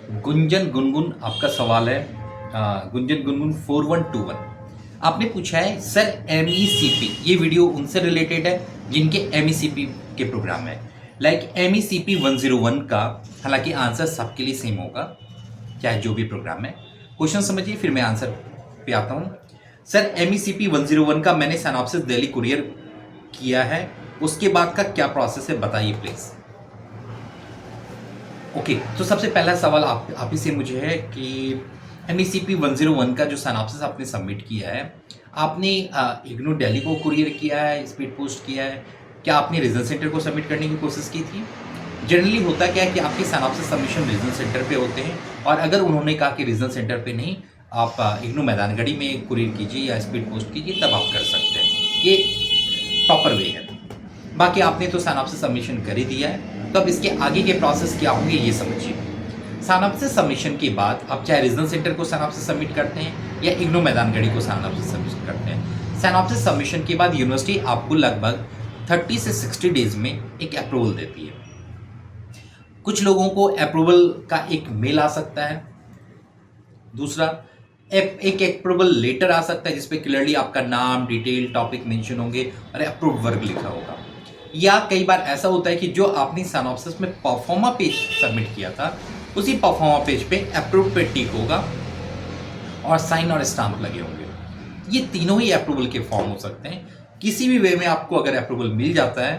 गुंजन गुनगुन आपका सवाल है। गुंजन गुनगुन 4121 आपने पूछा है सर MECP ये वीडियो उनसे रिलेटेड है जिनके MECP के प्रोग्राम है लाइक MECP 101 का। हालांकि आंसर सबके लिए सेम होगा चाहे जो भी प्रोग्राम है। क्वेश्चन समझिए फिर मैं आंसर पे आता हूँ। सर MECP 101 का मैंने सिनॉप्सिस दिल्ली कुरियर किया है, उसके बाद का क्या प्रोसेस है बताइए प्लीज़। ओके तो सबसे पहला सवाल आप ही से मुझे है कि MECP 101 का जो सिनॉप्सिस आपने सबमिट किया है, आपने इग्नू दिल्ली को कुरियर किया है, स्पीड पोस्ट किया है, क्या आपने रीजन सेंटर को सबमिट करने की कोशिश की थी? जनरली होता क्या है कि आपके सिनॉप्सिस सबमिशन रीजन सेंटर पे होते हैं और अगर उन्होंने कहा कि रीजन सेंटर पे नहीं, आप इग्नू मैदानगढ़ी में कुरियर कीजिए या स्पीड पोस्ट कीजिए, तब आप कर सकते हैं। ये प्रॉपर वे है। बाकी आपने तो सिनॉप्सिस सबमिशन कर ही दिया है, तो अब इसके आगे के प्रोसेस क्या होंगे ये समझिए। सिनॉप्सिस सबमिशन के बाद आप चाहे रीजनल सेंटर को सिनॉप्सिस सबमिट करते हैं या इग्नू मैदानगढ़ी को सिनॉप्सिस सबमिट करते हैं। सिनॉप्सिस सबमिशन के बाद यूनिवर्सिटी आपको लगभग 30 से 60 डेज में एक अप्रूवल देती है। कुछ लोगों को अप्रूवल का एक मेल आ सकता है, दूसरा एक अप्रूवल लेटर आ सकता है जिसपे क्लियरली आपका नाम, डिटेल, टॉपिक मेंशन होंगे और अप्रूव वर्ग लिखा होगा। या कई बार ऐसा होता है कि जो आपने सिनॉप्सिस में परफॉर्मा पेज सबमिट किया था उसी परफॉर्मा पेज पे अप्रूव पे टिक होगा और साइन और स्टाम्प लगे होंगे। ये तीनों ही अप्रूवल के फॉर्म हो सकते हैं। किसी भी वे में आपको अगर अप्रूवल मिल जाता है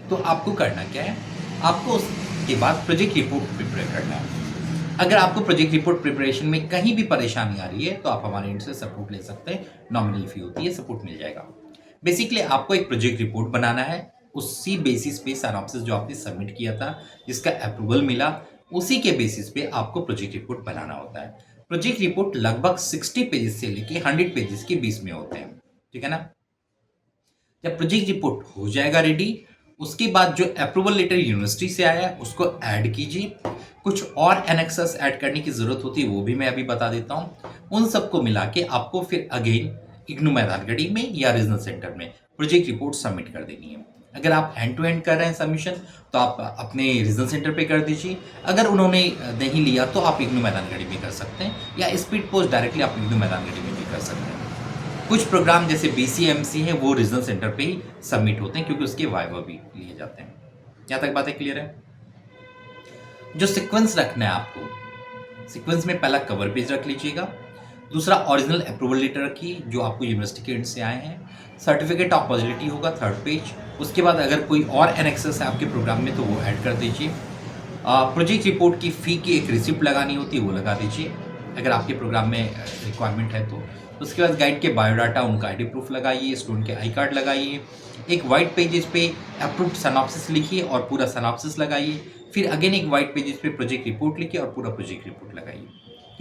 तो आपको करना क्या है, आपको उसके बाद प्रोजेक्ट रिपोर्ट प्रिपेयर करना है। अगर आपको प्रोजेक्ट रिपोर्ट प्रिपरेशन में कहीं भी परेशानी आ रही है तो आप हमारे एंड से सपोर्ट ले सकते हैं। नॉमिनल फी होती है, सपोर्ट मिल जाएगा। बेसिकली आपको एक प्रोजेक्ट रिपोर्ट बनाना है, उसी बेसिस पे सिनॉप्सिस जो आपने सबमिट किया था जिसका अप्रूवल मिला उसी के बेसिस पे आपको प्रोजेक्ट रिपोर्ट बनाना होता है। प्रोजेक्ट रिपोर्ट लगभग 60 पेजेस से लेके 100 पेजेस के बीच में होते हैं, ठीक है ना। जब प्रोजेक्ट रिपोर्ट हो जाएगा रेडी, उसके बाद जो अप्रूवल लेटर यूनिवर्सिटी से आया है उसको ऐड कीजिए। कुछ और एनेक्सस ऐड करने की जरूरत होती है वो भी मैं अभी बता देता हूँ। उन सबको मिला के आपको फिर अगेन इग्नू मैदानगढ़ी में या रीजनल सेंटर में प्रोजेक्ट रिपोर्ट सबमिट कर देनी है। अगर आप एंड टू एंड कर रहे हैं सबमिशन तो आप अपने रीजनल सेंटर पे कर दीजिए। अगर उन्होंने नहीं लिया तो आप इग्नू मैदानगढ़ी में कर सकते हैं या स्पीड पोस्ट डायरेक्टली आप इग्नू मैदानगढ़ी में भी कर सकते हैं। कुछ प्रोग्राम जैसे BCMC है वो रीजनल सेंटर पे ही सबमिट होते हैं क्योंकि उसके वाइवा भी लिए जाते हैं। यहाँ तक बातें क्लियर है। जो सीक्वेंस रखना है आपको, सीक्वेंस में पहला कवर पेज रख लीजिएगा, दूसरा ओरिजिनल अप्रूवल लेटर रखिए जो आपको यूनिवर्सिटी के एंड से आए हैं, सर्टिफिकेट ऑफ पॉजिटिविटी होगा थर्ड पेज। उसके बाद अगर कोई और एनेक्सेस है आपके प्रोग्राम में तो वो ऐड कर दीजिए। प्रोजेक्ट रिपोर्ट की फ़ी की एक रिसिप्ट लगानी होती है वो लगा दीजिए अगर आपके प्रोग्राम में रिक्वायरमेंट है तो। उसके बाद गाइड के बायोडाटा, उनका ID प्रूफ लगाइए, स्टूडेंट के आई कार्ड लगाइए, एक वाइट पेजेस पे अप्रूव्ड सिनॉप्सिस लिखिए और पूरा सिनॉप्सिस लगाइए। फिर अगेन एक वाइट पेजेस पे प्रोजेक्ट रिपोर्ट लिखिए और पूरा प्रोजेक्ट रिपोर्ट लगाइए।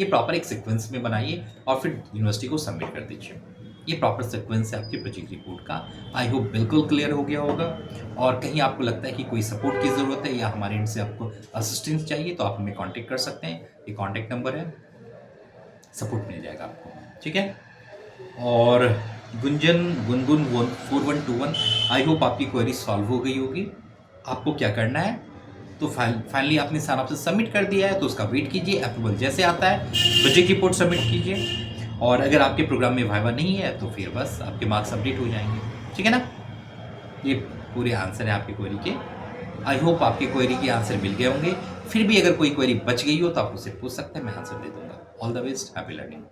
ये प्रॉपर एक सीक्वेंस में बनाइए और फिर यूनिवर्सिटी को सबमिट कर दीजिए। ये प्रॉपर सीक्वेंस है आपके प्रोजेक्ट रिपोर्ट का। आई होप बिल्कुल क्लियर हो गया होगा। और कहीं आपको लगता है कि कोई सपोर्ट की ज़रूरत है या हमारे एंड से आपको असिस्टेंस चाहिए तो आप हमें कॉन्टेक्ट कर सकते हैं। ये कॉन्टेक्ट नंबर है, सपोर्ट मिल जाएगा आपको, ठीक है। और गुंजन गुनगुन 4121 आई होप आपकी क्वेरी सॉल्व हो गई होगी। आपको क्या करना है तो फाइनली आपने सिनॉप्सिस सबमिट कर दिया है तो उसका वेट कीजिए। अप्रूवल जैसे आता है प्रोजेक्ट रिपोर्ट सबमिट कीजिए और अगर आपके प्रोग्राम में वाइवा नहीं है तो फिर बस आपके मार्क्स अपडेट हो जाएंगे, ठीक है ना। ये पूरे आंसर है आपकी क्वेरी के। आई होप आपकी क्वेरी के आंसर मिल गए होंगे। फिर भी अगर कोई क्वेरी बच गई हो तो आप उसे पूछ सकते हैं, मैं आंसर दे दूंगा। All the best, happy learning.